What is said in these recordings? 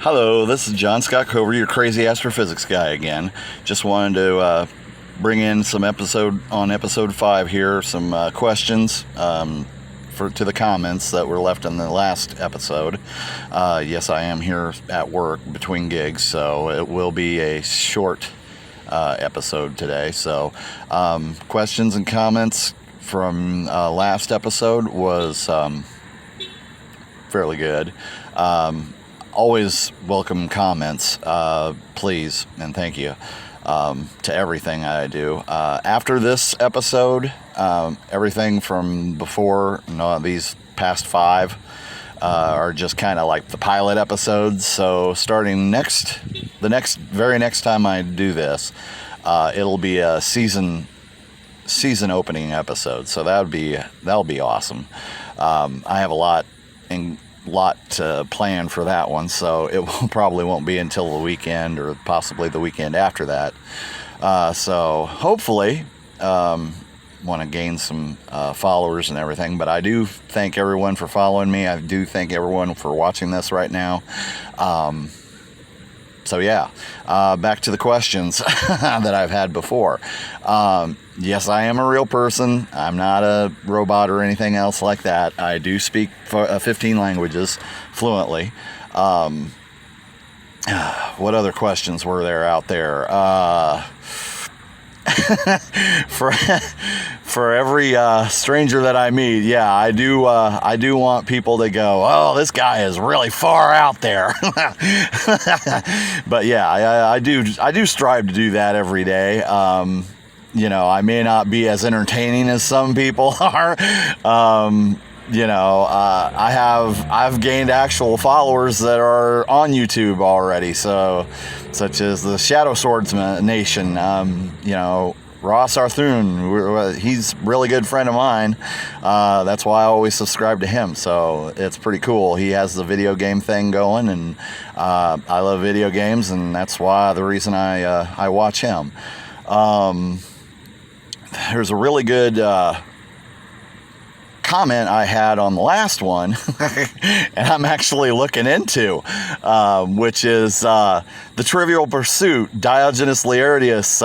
Hello, this is John Scott Cover, your crazy astrophysics guy again. Just wanted to bring in some episode 5 here, some questions to the comments that were left in the last episode. Yes, I am here at work between gigs, so it will be a short episode today. So questions and comments from last episode was fairly good. Always welcome comments, please, and thank you to everything I do. After this episode, everything from before, these past 5 are just kind of like the pilot episodes. So starting the very next time I do this, it'll be a season opening episode. So that'll be awesome. I have a lot planned for that one, so it probably won't be until the weekend or possibly the weekend after that. So hopefully want to gain some followers and everything, but I do thank everyone for following me. I do thank everyone for watching this right now. So yeah, back to the questions that I've had before. Yes, I am a real person. I'm not a robot or anything else like that. I do speak 15 languages fluently. What other questions were there out there? For every stranger that I meet, yeah, I do want people to go, oh, this guy is really far out there. But yeah, I do strive to do that every day. I may not be as entertaining as some people are. I've gained actual followers that are on YouTube already, so such as the Shadow Swordsman Nation. Ross Arthun, he's a really good friend of mine. That's why I always subscribe to him, so it's pretty cool. He has the video game thing going, and I love video games, and that's why the reason I watch him. There's a really good comment I had on the last one, and I'm actually looking into, which is the Trivial Pursuit Diogenes Laertius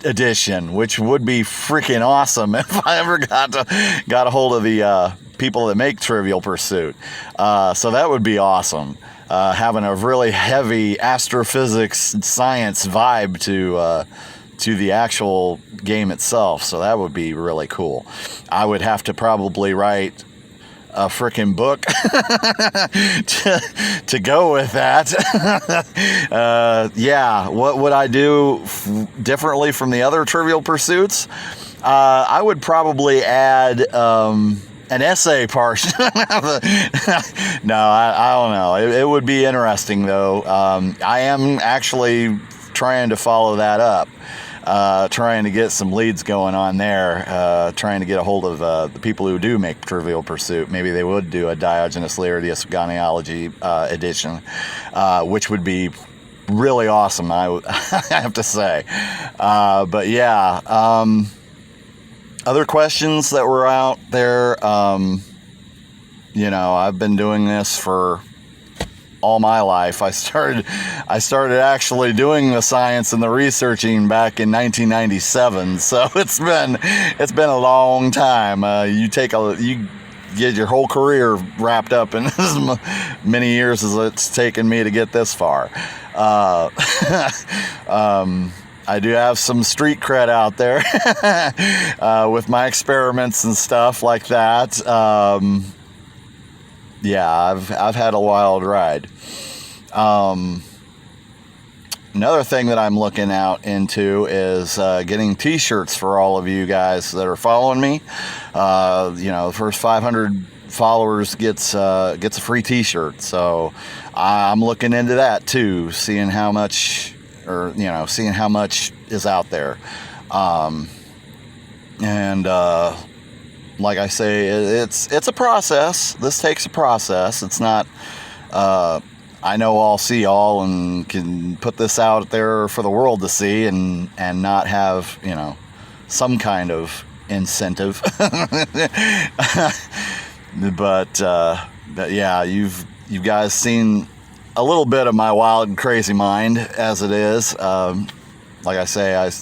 edition, which would be freaking awesome if I ever got a hold of the people that make Trivial Pursuit. So that would be awesome. Having a really heavy astrophysics science vibe to the actual game itself, so that would be really cool. I would have to probably write a freaking book to go with that. Yeah, what would I do differently from the other Trivial Pursuits? I would probably add an essay part. No, I don't know. It would be interesting, though. I am actually trying to follow that up. Trying to get some leads going on there, trying to get a hold of the people who do make Trivial Pursuit. Maybe they would do a Diogenes Laertius Goniology edition, which would be really awesome, I have to say. But yeah, other questions that were out there, I've been doing this for all my life. I started actually doing the science and the researching back in 1997. So it's been a long time. You get your whole career wrapped up in as many years as it's taken me to get this far. I do have some street cred out there with my experiments and stuff like that. Yeah, I've had a wild ride. Another thing that I'm looking out into is getting t-shirts for all of you guys that are following me. The first 500 followers gets a free t-shirt. So I'm looking into that too, seeing how much is out there. Like I say, it's a process. This takes a process. It's not, I know all, see all, and can put this out there for the world to see and not have, some kind of incentive. But yeah, you've guys seen a little bit of my wild and crazy mind as it is. Like I say,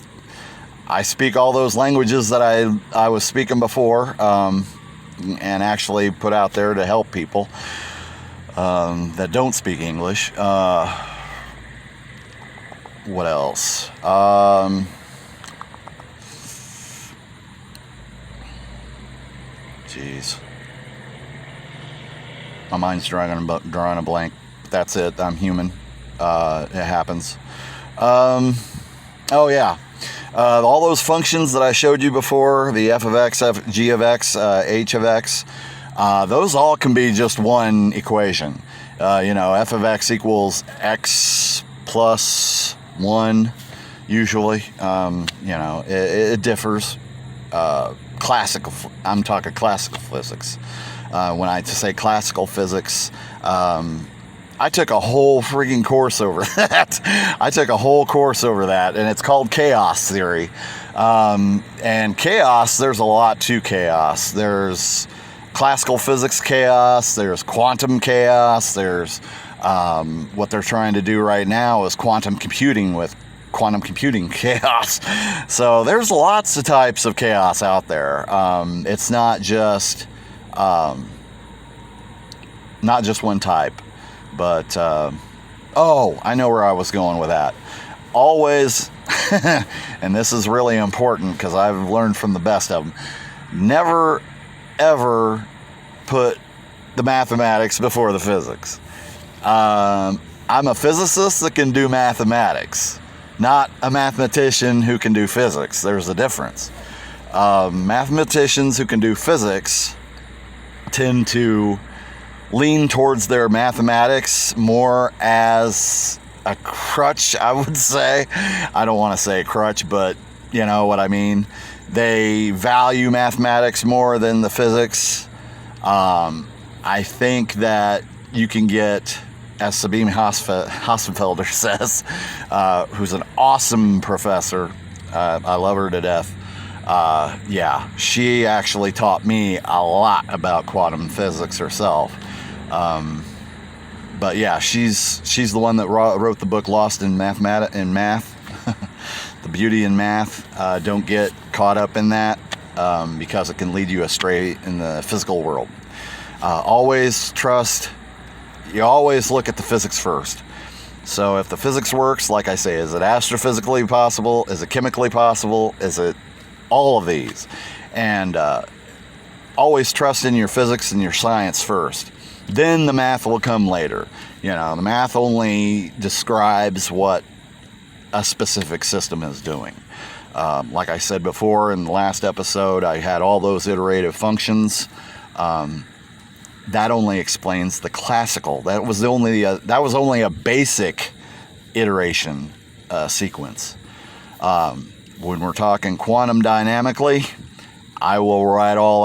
I speak all those languages that I was speaking before, and actually put out there to help people that don't speak English. What else? Jeez. My mind's drawing a blank. That's it. I'm human. It happens. Oh yeah. All those functions that I showed you before, the f of x, g of x, h of x, those all can be just one equation. F of x equals x plus 1, usually. It differs. I'm talking classical physics. When I say classical physics, I took a whole freaking course over that. And it's called chaos theory. And chaos, there's a lot to chaos. There's classical physics chaos, there's quantum chaos, there's what they're trying to do right now is quantum computing chaos. So there's lots of types of chaos out there. It's not just one type. But, I know where I was going with that. Always, and this is really important because I've learned from the best of them, never, ever put the mathematics before the physics. I'm a physicist that can do mathematics, not a mathematician who can do physics. There's a difference. Mathematicians who can do physics tend to lean towards their mathematics more as a crutch, I would say. I don't want to say crutch, but you know what I mean. They value mathematics more than the physics. I think that you can get, as Sabine Hossenfelder says, who's an awesome professor. I love her to death. She actually taught me a lot about quantum physics herself. But yeah, she's the one that wrote the book Lost in Math. The beauty in math. Don't get caught up in that because it can lead you astray in the physical world. Always look at the physics first. So if the physics works, like I say, is it astrophysically possible? Is it chemically possible? Is it all of these? And always trust in your physics and your science first. Then the math will come later. The math only describes what a specific system is doing. Like I said before in the last episode, I had all those iterative functions. That only explains the classical. That was only a basic iteration sequence. When we're talking quantum dynamically, I will write all